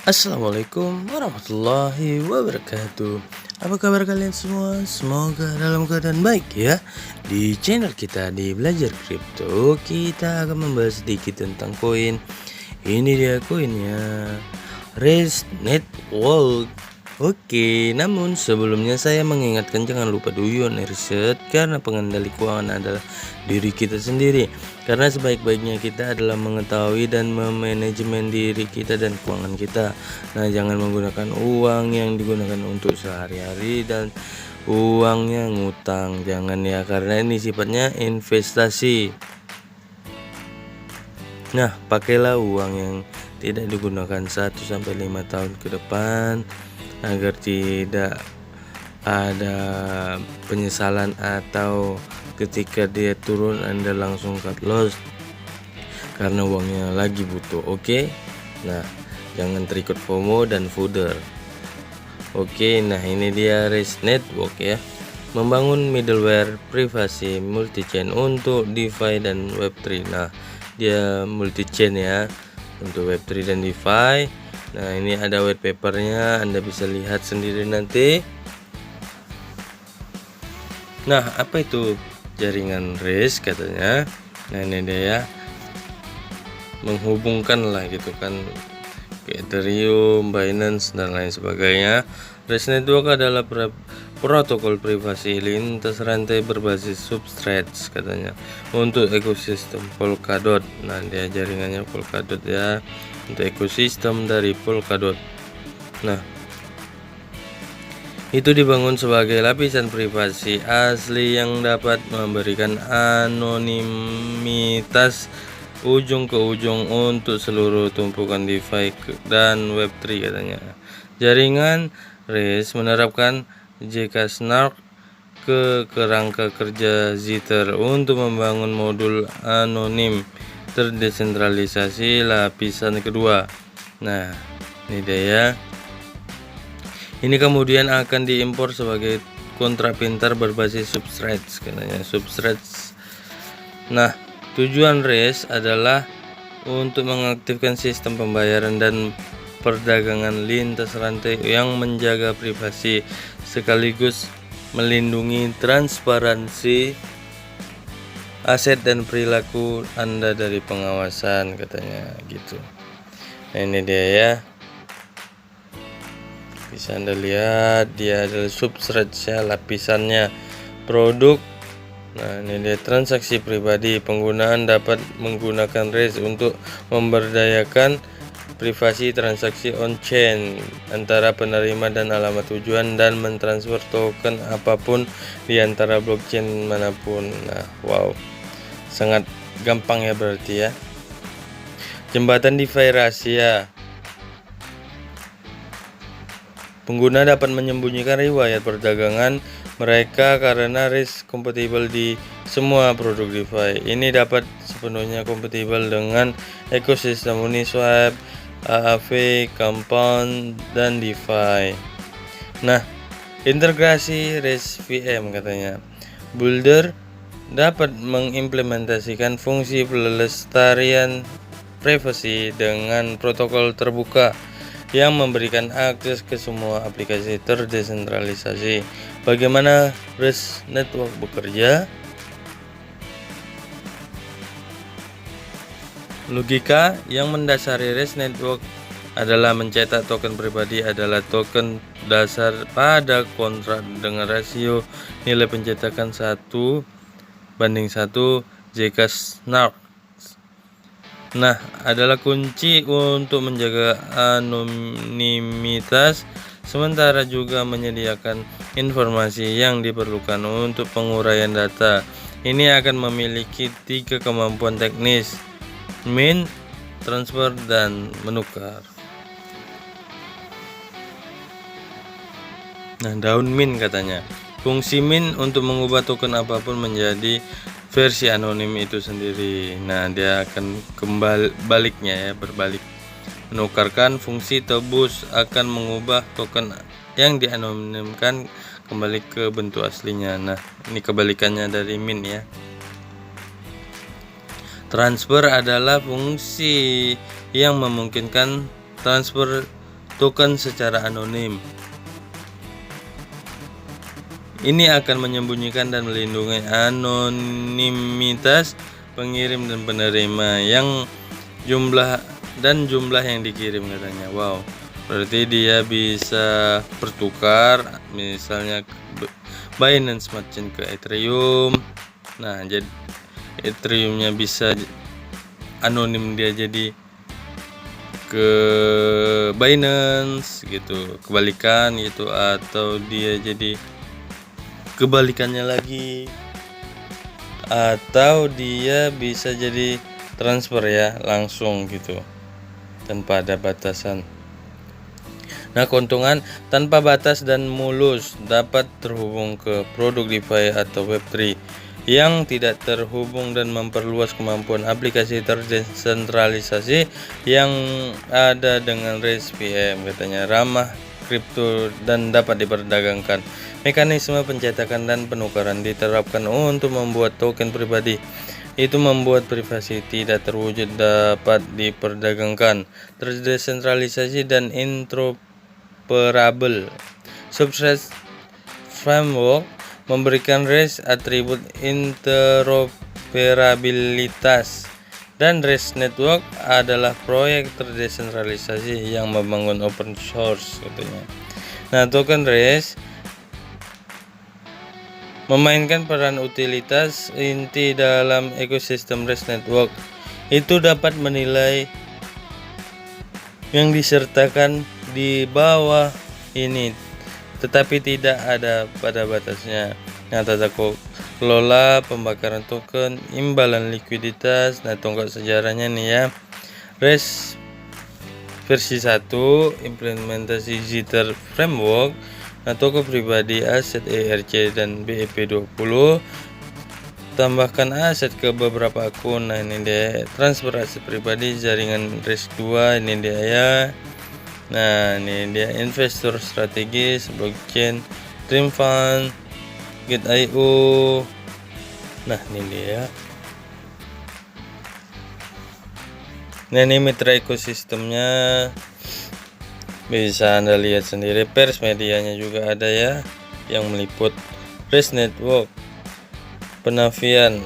Assalamualaikum warahmatullahi wabarakatuh. Apa kabar kalian semua? Semoga dalam keadaan baik ya. Di channel kita di Belajar Kripto, kita akan membahas sedikit tentang koin. Ini dia koinnya, Race Network. Oke, namun sebelumnya saya mengingatkan jangan lupa do your riset, karena pengendali keuangan adalah diri kita sendiri. Karena sebaik-baiknya kita adalah mengetahui dan memanajemen diri kita dan keuangan kita. Nah, jangan menggunakan uang yang digunakan untuk sehari-hari dan uangnya ngutang. Jangan ya, karena ini sifatnya investasi. Nah, pakailah uang yang tidak digunakan 1-5 tahun ke depan agar tidak ada penyesalan atau ketika dia turun Anda langsung cut loss karena uangnya lagi butuh. Oke. Nah, jangan terikut FOMO dan fooder. Oke, nah ini dia Race Network ya. Membangun middleware privasi multi-chain untuk DeFi dan Web3. Nah, dia multi-chain ya untuk Web3 dan DeFi. Nah, ini ada white papernya, Anda bisa lihat sendiri nanti. Nah, apa itu jaringan Race katanya? Nah, ini dia ya, menghubungkan lah gitu kan ke Ethereum, Binance dan lain sebagainya. Race Network adalah protokol privasi lintas rantai berbasis substrates katanya untuk ekosistem Polkadot. Nah, dia jaringannya Polkadot ya, untuk ekosistem dari Polkadot. Nah, itu dibangun sebagai lapisan privasi asli yang dapat memberikan anonimitas ujung ke ujung untuk seluruh tumpukan DeFi dan Web3 katanya. Jaringan Race menerapkan zk-SNARK ke kerangka kerja Zither untuk membangun modul anonim terdesentralisasi lapisan kedua. Nah, ini dia ya. Ini kemudian akan diimpor sebagai kontrak pintar berbasis substrates katanya, substrates. Nah, tujuan Race adalah untuk mengaktifkan sistem pembayaran dan perdagangan lintas rantai yang menjaga privasi sekaligus melindungi transparansi aset dan perilaku Anda dari pengawasan katanya gitu. Nah, ini dia ya, bisa Anda lihat dia adalah substrate-nya, lapisannya produk. Nah, ini dia transaksi pribadi. Penggunaan dapat menggunakan Race untuk memberdayakan privasi transaksi on-chain antara penerima dan alamat tujuan dan mentransfer token apapun di antara blockchain manapun. Nah, wow, sangat gampang ya berarti ya. Jembatan DeFi rahasia. Pengguna dapat menyembunyikan riwayat perdagangan mereka karena Race kompatibel di semua produk DeFi. Ini dapat sepenuhnya kompatibel dengan ekosistem Uniswap, AAV, Compound, dan DeFi. Nah, integrasi Race VM katanya. Builder dapat mengimplementasikan fungsi pelestarian privasi dengan protokol terbuka yang memberikan akses ke semua aplikasi terdesentralisasi. Bagaimana Race Network bekerja? Logika yang mendasari Race Network adalah mencetak token pribadi adalah token dasar pada kontrak dengan rasio nilai pencetakan 1:1 zk-SNARK. Nah, adalah kunci untuk menjaga anonimitas, sementara juga menyediakan informasi yang diperlukan untuk penguraian data. Ini akan memiliki 3 kemampuan teknis: mint, transfer, dan menukar. Nah, daun mint katanya. Fungsi mint untuk mengubah token apapun menjadi versi anonim itu sendiri. Nah, dia akan baliknya ya, berbalik. Menukarkan fungsi tebus akan mengubah token yang dianonimkan kembali ke bentuk aslinya. Nah, ini kebalikannya dari mint ya. Transfer adalah fungsi yang memungkinkan transfer token secara anonim. Ini akan menyembunyikan dan melindungi anonimitas pengirim dan penerima yang jumlah yang dikirim katanya. Wow, berarti dia bisa bertukar misalnya Binance Smart Chain ke Ethereum. Nah, jadi Ethereumnya bisa anonim, dia jadi ke Binance gitu, kebalikan gitu, atau dia jadi kebalikannya lagi, atau dia bisa jadi transfer ya langsung gitu tanpa ada batasan. Nah, keuntungan tanpa batas dan mulus, dapat terhubung ke produk DeFi atau Web3 yang tidak terhubung dan memperluas kemampuan aplikasi terdesentralisasi yang ada dengan REST VM, katanya ramah kripto dan dapat diperdagangkan. Mekanisme pencetakan dan penukaran diterapkan untuk membuat token pribadi itu membuat privasi tidak terwujud, dapat diperdagangkan, terdesentralisasi dan interoperable. Substrate Framework memberikan REST atribut interoperabilitas, dan REST Network adalah proyek terdesentralisasi yang membangun open source katanya. Nah, token REST memainkan peran utilitas inti dalam ekosistem REST Network. Itu dapat menilai yang disertakan di bawah ini, tetapi tidak ada pada batasnya. Nah, tata kelola pembakaran token, imbalan likuiditas. Nah, tonggak sejarahnya nih ya. REST versi 1 implementasi Jitter Framework. Nah, toko pribadi, aset ERC dan BEP20, tambahkan aset ke beberapa akun. Nah, ini dia transfer aset pribadi, jaringan REST 2, ini dia ya. Nah, ini dia investor strategis, blockchain, Dream Fund, Gate.io. Nah, ini dia. Nah, ini mitra ekosistemnya, bisa Anda lihat sendiri. Pers medianya juga ada ya, yang meliput REST Network. Penafian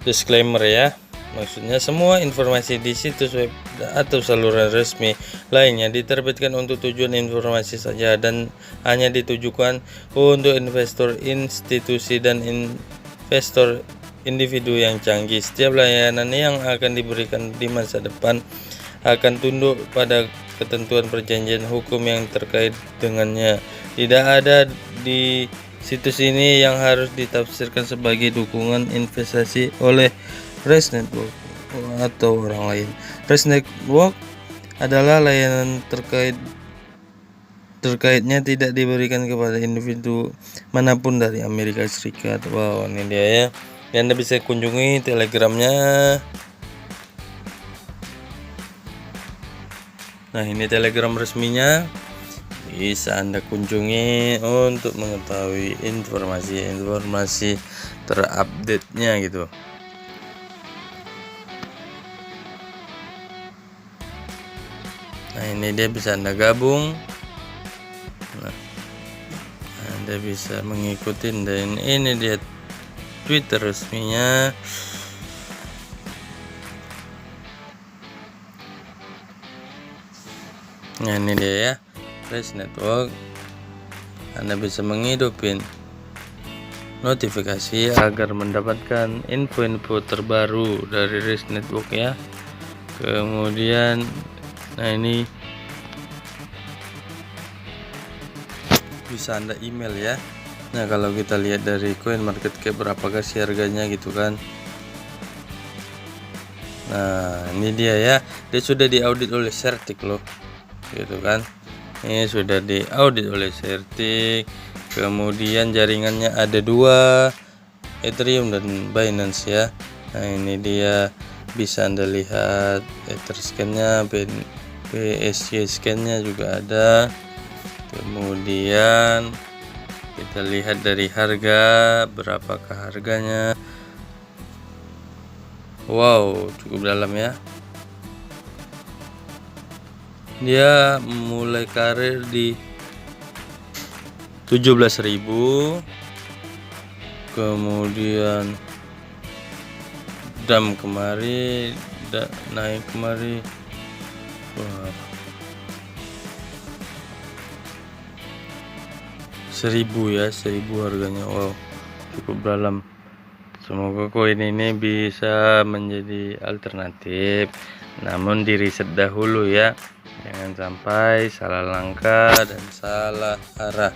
disclaimer ya, maksudnya semua informasi di situs web atau saluran resmi lainnya diterbitkan untuk tujuan informasi saja dan hanya ditujukan untuk investor institusi dan investor individu yang canggih. Setiap layanan yang akan diberikan di masa depan akan tunduk pada ketentuan perjanjian hukum yang terkait dengannya. Tidak ada di situs ini yang harus ditafsirkan sebagai dukungan investasi oleh REST Network atau orang lain. REST Network adalah layanan terkaitnya tidak diberikan kepada individu manapun dari Amerika Serikat. Wow, ini dia ya. Dan Anda bisa kunjungi Telegramnya. Nah, ini Telegram resminya, bisa Anda kunjungi untuk mengetahui informasi terupdate-nya gitu. Nah, ini dia bisa Anda gabung. Nah, Anda bisa mengikuti, dan ini dia Twitter resminya. Nah, ini dia ya, REST Network. Anda bisa menghidupin notifikasi agar mendapatkan info-info terbaru dari REST Network ya. Kemudian, nah ini bisa Anda email ya. Nah, kalau kita lihat dari CoinMarketCap berapakah sih harganya gitu kan. Nah, ini dia ya, dia sudah diaudit oleh Certik loh gitu kan. Ini sudah diaudit oleh Certik. Kemudian jaringannya ada 2, Ethereum dan Binance ya. Nah, ini dia, bisa Anda lihat Etherscan-nya, BSC scan-nya juga ada. Kemudian kita lihat dari harga, berapakah harganya. Wow, cukup dalam ya. Dia mulai karir di 17.000, kemudian dam kemari, naik kemari. Wah, 1.000 ya, 1.000 harganya. Wow, cukup dalam. Semoga koin ini bisa menjadi alternatif, namun di riset dahulu ya, jangan sampai salah langkah dan salah arah.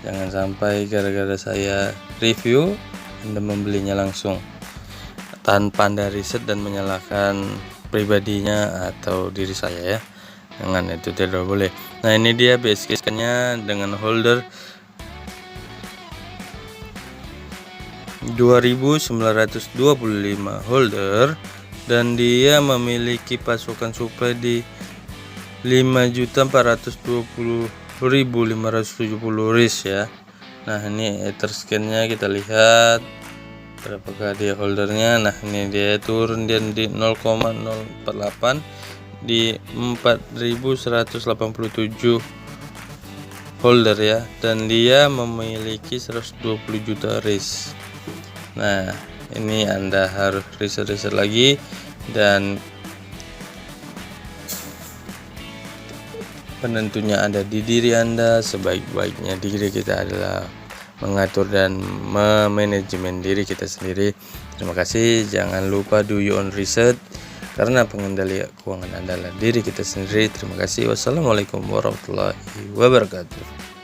Jangan sampai gara-gara saya review Anda membelinya langsung tanpa Anda riset dan menyalahkan pribadinya atau diri saya ya. Jangan, itu tidak boleh. Nah, ini dia base case-nya dengan holder 2.925 holder, dan dia memiliki pasokan supply di 5.420.570 RIS ya. Nah, ini Etherscan-nya kita lihat berapakah dia holdernya. Nah, ini dia turun dia di 0,048 di 4.187 holder ya, dan dia memiliki 120 juta RIS. Nah, ini Anda harus riset-riset lagi, dan penentunya ada di diri Anda. Sebaik-baiknya diri kita adalah mengatur dan memanajemen diri kita sendiri. Terima kasih. Jangan lupa do your own research, karena pengendali keuangan adalah diri kita sendiri. Terima kasih. Wassalamualaikum warahmatullahi wabarakatuh.